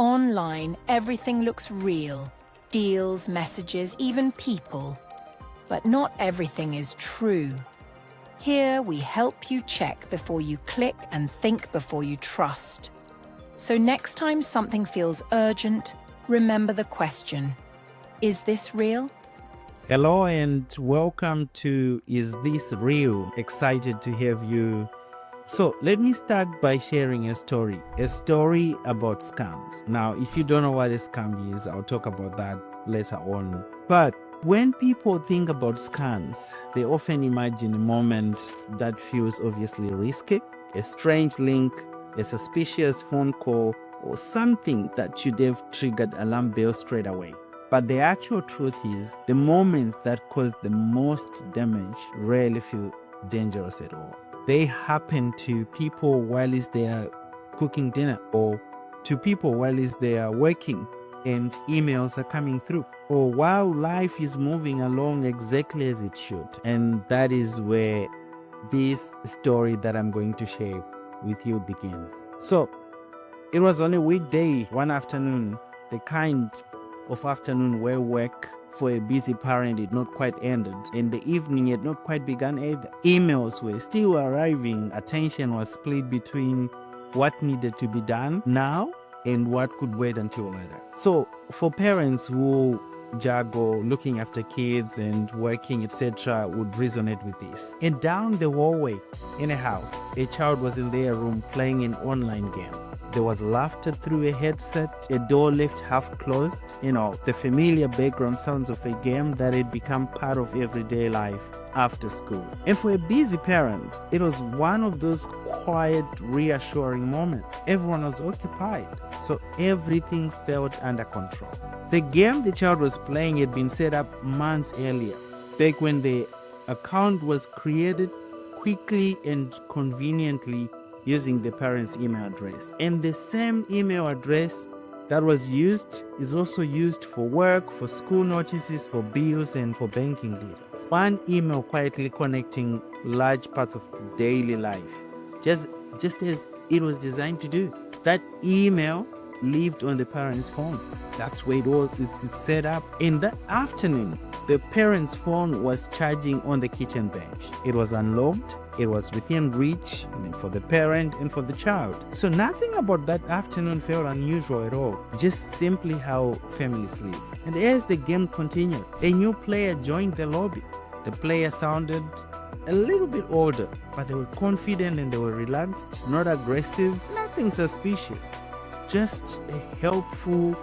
Online, everything looks real. Deals, messages, even people. But not everything is true. Here, we help you check before you click and think before you trust. So next time something feels urgent, remember the question, is this real? Hello and welcome to Is This Real? Excited to have you. So let me start by sharing a story about scams. Now, if you don't know what a scam is, I'll talk about that later on. But when people think about scams, they often imagine a moment that feels obviously risky, a strange link, a suspicious phone call, or something that should have triggered alarm bells straight away. But the actual truth is, the moments that cause the most damage rarely feel dangerous at all. They happen to people while they are cooking dinner, or to people while they are working and emails are coming through, or while life is moving along exactly as it should. And that is where this story that I'm going to share with you begins. So it was on a weekday, one afternoon, the kind of afternoon where work for a busy parent had not quite ended, and the evening had not quite begun either. Emails were still arriving. Attention was split between what needed to be done now and what could wait until later. So for parents who juggle looking after kids and working, etc., would resonate with this. And down the hallway in a house, a child was in their room playing an online game. There was laughter through a headset, a door left half closed, the familiar background sounds of a game that had become part of everyday life after school. And for a busy parent, it was one of those quiet, reassuring moments. Everyone was occupied, so everything felt under control. The game the child was playing had been set up months earlier, back when the account was created quickly and conveniently using the parent's email address. And the same email address that was used is also used for work, for school notices, for bills, and for banking details. One email quietly connecting large parts of daily life, just as it was designed to do. That email lived on the parent's phone. That's where it's set up. In that afternoon, the parent's phone was charging on the kitchen bench. It was unlocked. It was within reach, for the parent and for the child. So nothing about that afternoon felt unusual at all, just simply how families live. And as the game continued, a new player joined the lobby. The player sounded a little bit older, but they were confident and they were relaxed, not aggressive, nothing suspicious. Just a helpful,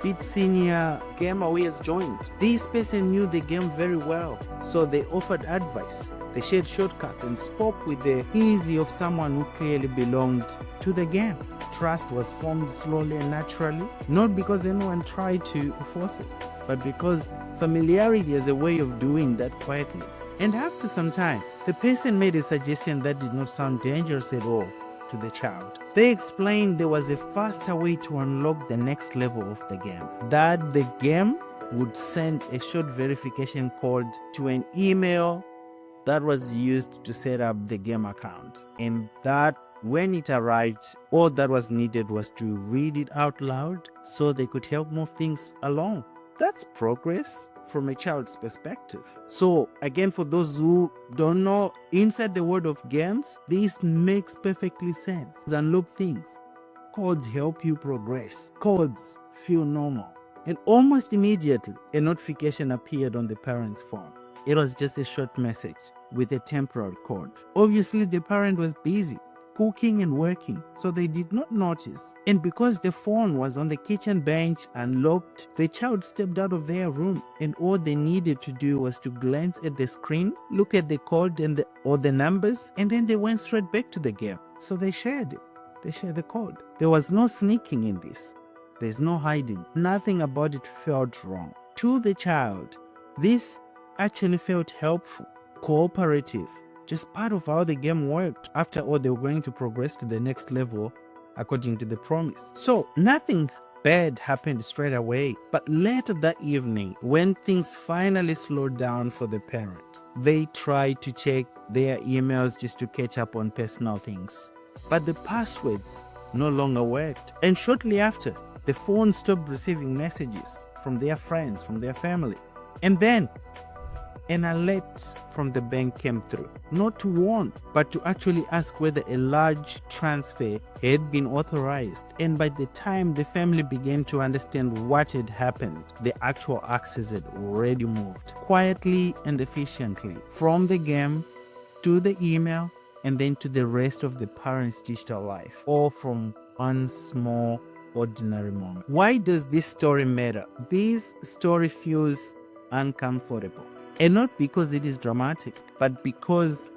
bit senior gamer who has joined. This person knew the game very well, so they offered advice. They shared shortcuts and spoke with the ease of someone who clearly belonged to the game. Trust was formed slowly and naturally, not because anyone tried to force it, but because familiarity is a way of doing that quietly. And after some time, the person made a suggestion that did not sound dangerous at all to the child. They explained there was a faster way to unlock the next level of the game, that the game would send a short verification code to an email that was used to set up the game account, and that when it arrived, all that was needed was to read it out loud so they could help move things along. That's progress from a child's perspective. So again, for those who don't know, inside the world of games, this makes perfectly sense. Unlock things. Codes help you progress. Codes feel normal. And almost immediately, a notification appeared on the parent's phone. It was just a short message with a temporary code. Obviously, the parent was busy cooking and working, so they did not notice. And because the phone was on the kitchen bench unlocked, the child stepped out of their room, and all they needed to do was to glance at the screen, look at the code or the numbers, and then they went straight back to the game. So they shared it. They shared the code. There was no sneaking in this. There's no hiding. Nothing about it felt wrong. To the child, this actually felt helpful, cooperative, just part of how the game worked. After all, they were going to progress to the next level according to the promise. So nothing bad happened straight away. But later that evening, when things finally slowed down for the parent, they tried to check their emails just to catch up on personal things. But the passwords no longer worked. And shortly after, The phone stopped receiving messages from their friends, from their family. And then an alert from the bank came through, not to warn, but to actually ask whether a large transfer had been authorized. And by the time the family began to understand what had happened, the actual access had already moved quietly and efficiently from the game to the email and then to the rest of the parents' digital life, all from one small ordinary moment. Why does this story matter? This story feels uncomfortable. And not because it is dramatic, but because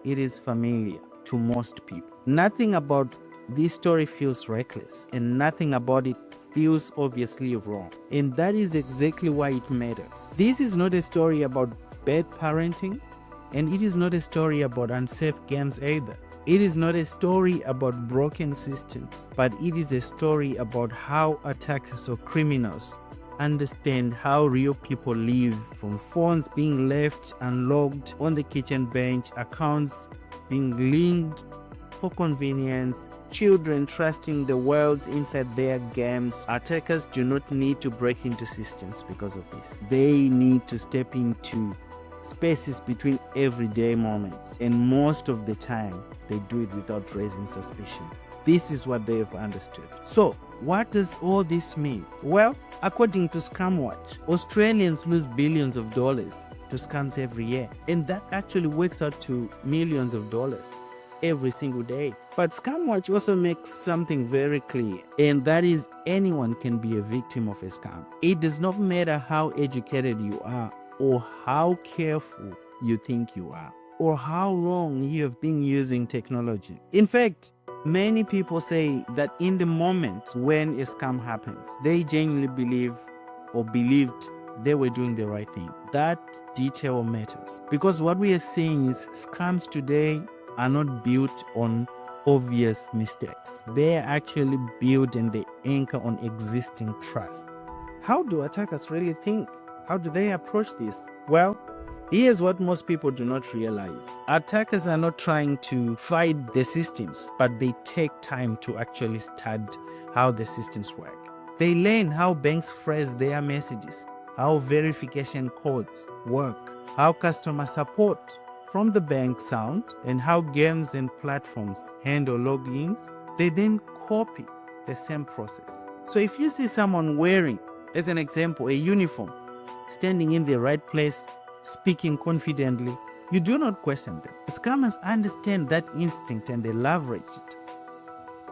it is familiar to most people. Nothing about this story feels reckless, and nothing about it feels obviously wrong. And that is exactly why it matters. This is not a story about bad parenting, and it is not a story about unsafe games either. It is not a story about broken systems, but it is a story about how attackers or criminals understand how real people live, from phones being left unlocked on the kitchen bench, accounts being linked for convenience, children trusting the worlds inside their games. Attackers do not need to break into systems because of this. They need to step into spaces between everyday moments, and most of the time they do it without raising suspicion. This is what they have understood. So, what does all this mean? Well, according to ScamWatch, Australians lose billions of dollars to scams every year, and that actually works out to millions of dollars every single day. But ScamWatch also makes something very clear, and that is anyone can be a victim of a scam. It does not matter how educated you are, or how careful you think you are, or how long you have been using technology. In fact, many people say that in the moment when a scam happens, they genuinely believe or believed they were doing the right thing. That detail matters, because what we are seeing is scams today are not built on obvious mistakes. They are actually built and they anchor on existing trust. How do attackers really think? How do they approach this? Well, here's what most people do not realize. Attackers are not trying to fight the systems, but they take time to actually study how the systems work. They learn how banks phrase their messages, how verification codes work, how customer support from the bank sound, and how games and platforms handle logins. They then copy the same process. So if you see someone wearing, as an example, a uniform, standing in the right place, speaking confidently, you do not question them. Scammers understand that instinct and they leverage it.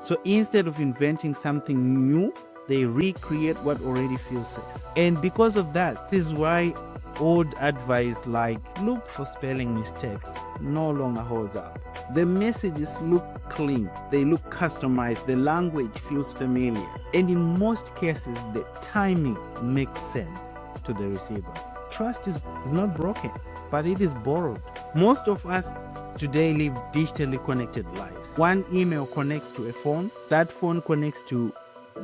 So instead of inventing something new, they recreate what already feels safe. And because of that, this is why old advice like look for spelling mistakes no longer holds up. The messages look clean, they look customized, the language feels familiar, and in most cases, the timing makes sense to the receiver. Trust is not broken, but it is borrowed. Most of us today live digitally connected lives. One email connects to a phone, that phone connects to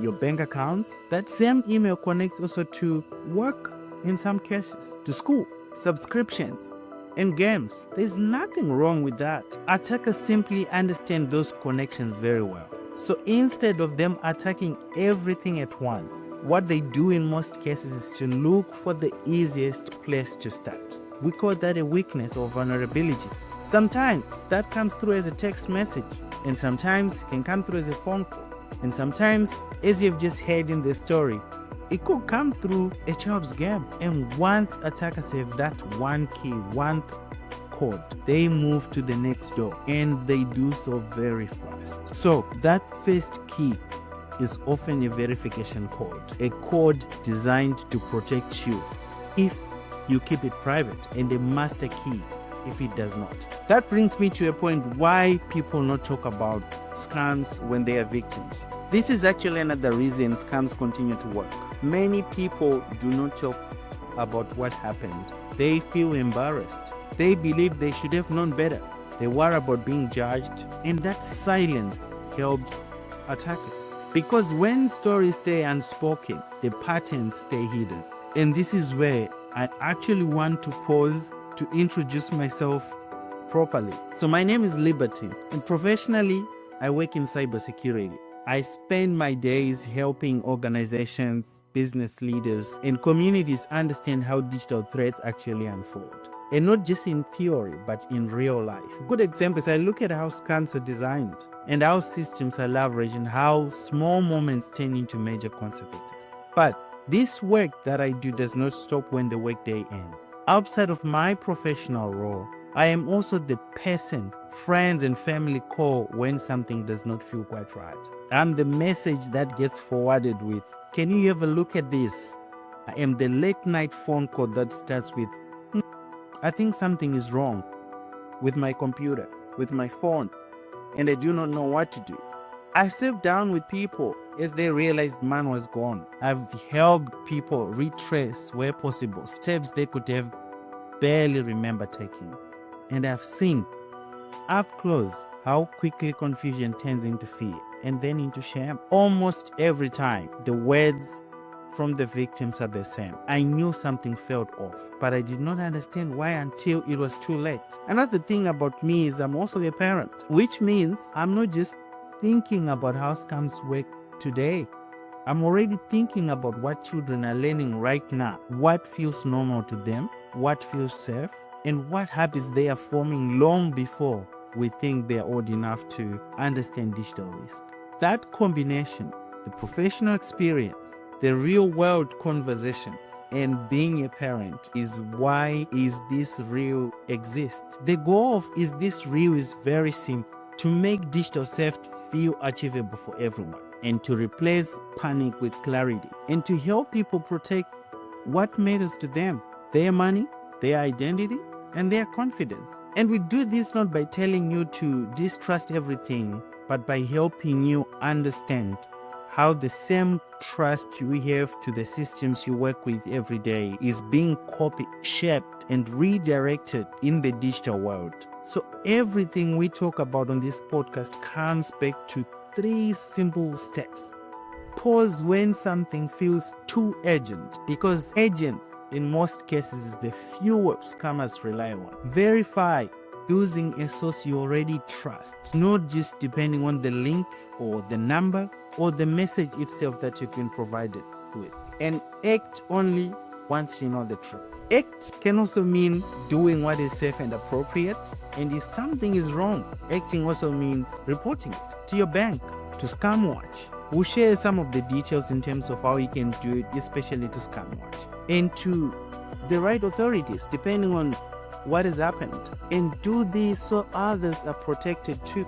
your bank accounts, that same email connects also to work in some cases, to school, subscriptions, and games. There's nothing wrong with that. Attackers simply understand those connections very well. So instead of them attacking everything at once, what they do in most cases is to look for the easiest place to start. We call that a weakness or vulnerability. Sometimes that comes through as a text message, and sometimes it can come through as a phone call. And sometimes, as you've just heard in the story, it could come through a child's game. And once attackers have that one key, one code, they move to the next door, and they do so very fast. So that first key is often a verification code, a code designed to protect you if you keep it private, and a master key if it does not. That brings me to a point why people not talk about scams when they are victims. This is actually another reason scams continue to work. Many people do not talk about what happened. They feel embarrassed. They believe they should have known better. They worry about being judged, and that silence helps attackers. Because when stories stay unspoken, the patterns stay hidden. And this is where I actually want to pause to introduce myself properly. So my name is Liberty, and professionally, I work in cybersecurity. I spend my days helping organizations, business leaders, and communities understand how digital threats actually unfold. And not just in theory, but in real life. Good example is I look at how scams are designed and how systems are leveraged and how small moments turn into major consequences. But this work that I do does not stop when the workday ends. Outside of my professional role, I am also the person friends and family call when something does not feel quite right. I'm the message that gets forwarded with, "Can you have a look at this?" I am the late night phone call that starts with, "I think something is wrong with my computer, with my phone, and I do not know what to do." I sat down with people as they realized man was gone. I've helped people retrace, where possible, steps they could have barely remember taking. And I've seen up close how quickly confusion turns into fear and then into shame. Almost every time, the words from the victims are the same. "I knew something felt off, but I did not understand why until it was too late." Another thing about me is I'm also a parent, which means I'm not just thinking about how scams work today. I'm already thinking about what children are learning right now, what feels normal to them, what feels safe, and what habits they are forming long before we think they are old enough to understand digital risk. That combination, the professional experience, the real world conversations, and being a parent is why Is This Real exists. The goal of Is This Real is very simple: to make digital safety feel achievable for everyone, and to replace panic with clarity, and to help people protect what matters to them: their money, their identity, and their confidence. And we do this not by telling you to distrust everything, but by helping you understand how the same trust you have to the systems you work with every day is being copied, shaped, and redirected in the digital world. So everything we talk about on this podcast comes back to 3 simple steps. Pause when something feels too urgent, because urgence in most cases is the fuel scammers rely on. Verify using a source you already trust, not just depending on the link or the number or the message itself that you've been provided with. And act only once you know the truth. Act can also mean doing what is safe and appropriate. And if something is wrong, acting also means reporting it to your bank, to ScamWatch. We'll share some of the details in terms of how you can do it, especially to ScamWatch, and to the right authorities, depending on what has happened. And do this so others are protected too.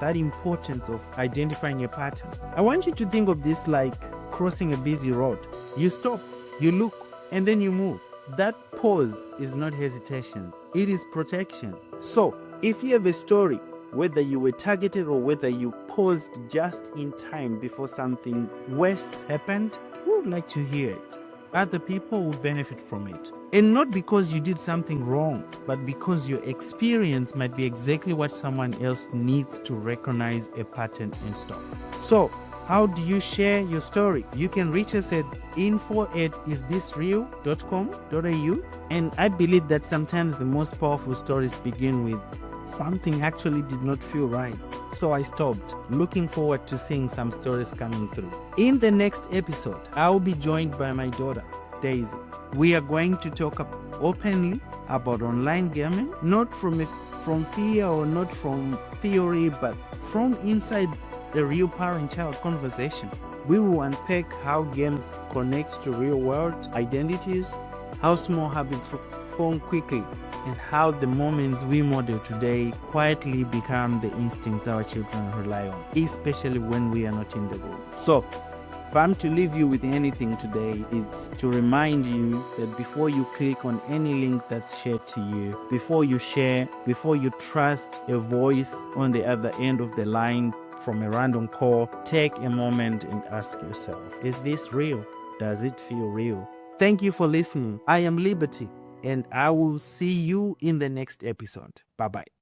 That importance of identifying a pattern. I want you to think of this like crossing a busy road. You stop, you look, and then you move. That pause is not hesitation, it is protection. So if you have a story, whether you were targeted or whether you paused just in time before something worse happened, we would like to hear it. Other people will benefit from it. And not because you did something wrong, but because your experience might be exactly what someone else needs to recognize a pattern and stop. So, how do you share your story? You can reach us at info@isthisreal.com.au. And I believe that sometimes the most powerful stories begin with something actually did not feel right. So I stopped. Looking forward to seeing some stories coming through. In the next episode, I will be joined by my daughter, Daisy. We are going to talk openly about online gaming, not from fear or not from theory, but from inside the real parent-child conversation. We will unpack how games connect to real-world identities, how small habits form quickly, and how the moments we model today quietly become the instincts our children rely on, especially when we are not in the room. So, if I'm to leave you with anything today, it's to remind you that before you click on any link that's shared to you, before you share, before you trust a voice on the other end of the line from a random call, take a moment and ask yourself, is this real? Does it feel real? Thank you for listening. I am Liberty, and I will see you in the next episode. Bye-bye.